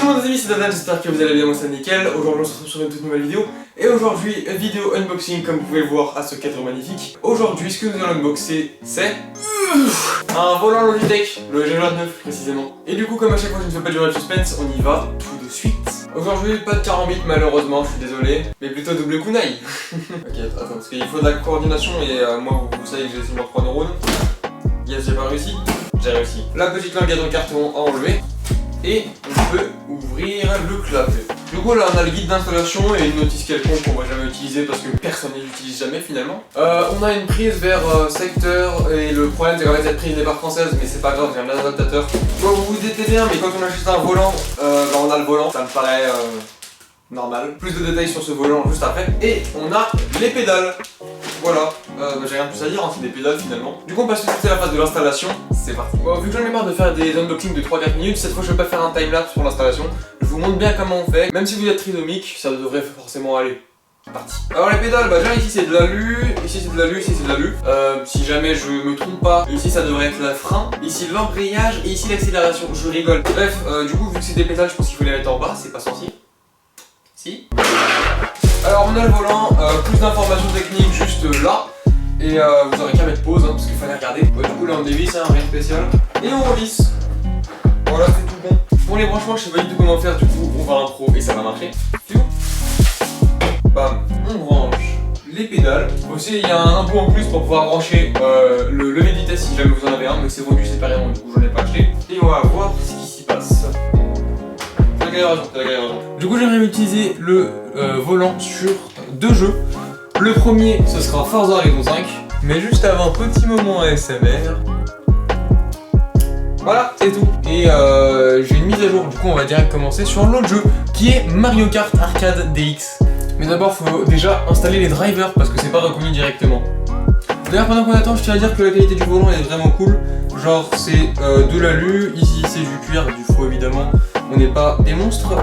Bonjour les amis, c'est Dadan, j'espère que vous allez bien, moi c'est nickel. Aujourd'hui on se retrouve sur une toute nouvelle vidéo. Et aujourd'hui, vidéo unboxing comme vous pouvez le voir à ce cadre magnifique. Aujourd'hui, ce que nous allons unboxer, c'est un volant Logitech, le G29 précisément. Et du coup, comme à chaque fois je ne fais pas durer le suspense, on y va tout de suite. Aujourd'hui, pas de carambit malheureusement, je suis désolé, mais plutôt double kunai. Ok, attends, parce qu'il faut de la coordination et moi vous savez que j'ai seulement 3 neurones. Yes, j'ai pas réussi. J'ai réussi. La petite languette de carton à enlever. Et on peut ouvrir le clapet. Du coup là on a le guide d'installation et une notice quelconque qu'on va jamais utiliser parce que personne ne l'utilise jamais finalement. On a une prise vers secteur et le problème c'est qu'en fait cette prise n'est pas française mais c'est pas grave, j'ai un adaptateur. Bon, vous vous dites bien mais quand on a juste un volant, on a le volant, ça me paraît normal. Plus de détails sur ce volant juste après. Et on a les pédales. Voilà, j'ai rien de plus à dire, hein, c'est des pédales finalement. Du coup on passe tout de suite à la phase de l'installation, c'est parti. Bon, vu que j'en ai marre de faire des unboxings de 3-4 minutes, cette fois je vais pas faire un timelapse pour l'installation. Je vous montre bien comment on fait, même si vous êtes trisomique, ça devrait forcément aller. C'est parti. Alors les pédales, déjà ici c'est de l'alu, ici c'est de l'alu, ici c'est de l'alu. Si jamais je me trompe pas, ici ça devrait être le frein, ici l'embrayage et ici l'accélération, je rigole. Bref, du coup vu que c'est des pédales, je pense qu'il faut les mettre en bas, c'est pas censé. Si. Alors on a le volant, plus d'informations techniques juste là. Et vous aurez qu'à mettre pause hein, parce qu'il fallait regarder. Ouais, du coup là on dévisse, hein, rien de spécial. Et on revisse. Voilà, c'est tout bon. Pour les branchements, je sais pas du tout comment faire, du coup on va un pro et ça va marcher. Bam, on branche les pédales. Aussi il y a un bout en plus pour pouvoir brancher le levier de vitesse si jamais vous en avez un, mais c'est vendu séparément du coup j'en ai pas acheté. Et on va voir ce qui s'y passe. Du coup j'aimerais utiliser le volant sur deux jeux. Le premier ce sera Forza Horizon 5. Mais juste avant, petit moment ASMR. Voilà, c'est tout. Et j'ai une mise à jour, du coup on va direct commencer sur l'autre jeu qui est Mario Kart Arcade DX. Mais d'abord faut déjà installer les drivers parce que c'est pas reconnu directement. D'ailleurs pendant qu'on attend, je tiens à dire que la qualité du volant est vraiment cool. Genre c'est de l'alu, ici c'est du cuir, du faux évidemment. On n'est pas des monstres.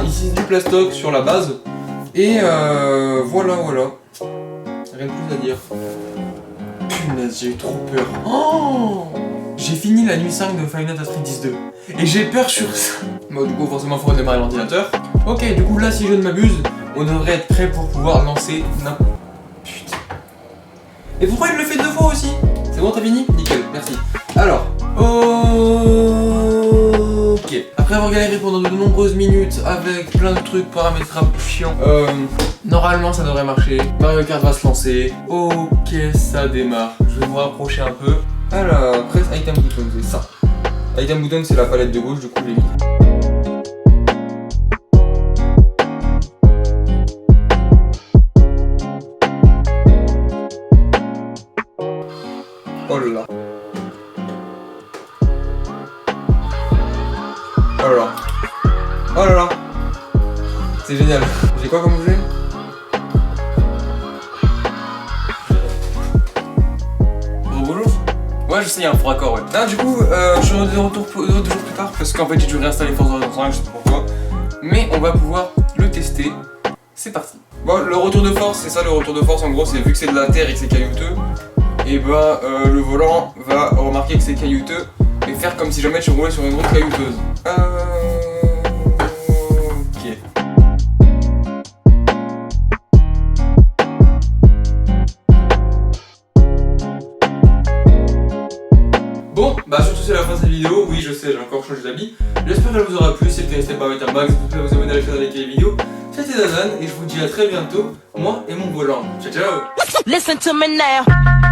Ici c'est du plastoc sur la base. Et voilà. Rien de plus à dire. Punaise, j'ai eu trop peur. Oh, j'ai fini la nuit 5 de Five Nights at Freddy's 2. Et j'ai peur sur ça. Bon du coup forcément il faut redémarrer l'ordinateur. Ok, du coup là si je ne m'abuse, on devrait être prêt pour pouvoir lancer n'importe. Putain. Et pourquoi il le fait deux fois aussi? C'est bon, t'as fini? Nickel, merci. Alors, ok. Après avoir galéré pendant de nombreuses minutes avec plein de trucs paramétrables chiants, normalement ça devrait marcher. Mario Kart va se lancer. Ok, ça démarre. Je vais vous rapprocher un peu. Alors, press item button, c'est ça. Item button, c'est la palette de gauche, du coup, j'ai mis. Oh là là. Oh là là. Oh là là. C'est génial. J'ai quoi comme objet? Bonjour. Ouais, je sais, il y a un faux raccord, ouais. Là, du coup, je suis de retour 2 jours plus tard parce qu'en fait, j'ai dû réinstaller Forza Horizon 5, je sais pas pourquoi. Mais on va pouvoir le tester. C'est parti. Bon, le retour de force, c'est ça le retour de force en gros, c'est vu que c'est de la terre et que c'est caillouteux. Et bah le volant va remarquer que c'est caillouteux et faire comme si jamais tu roulais sur une route caillouteuse. Ok. Bon, bah surtout c'est la fin de cette vidéo. Oui je sais, j'ai encore changé d'habit. J'espère qu'elle vous aura plu, si n'hésitez pas à mettre un max, n'hésitez pas à vous abonner à la chaîne, à liker les vidéos. C'était Dadan et je vous dis à très bientôt, moi et mon volant. Ciao ciao. Listen to me now.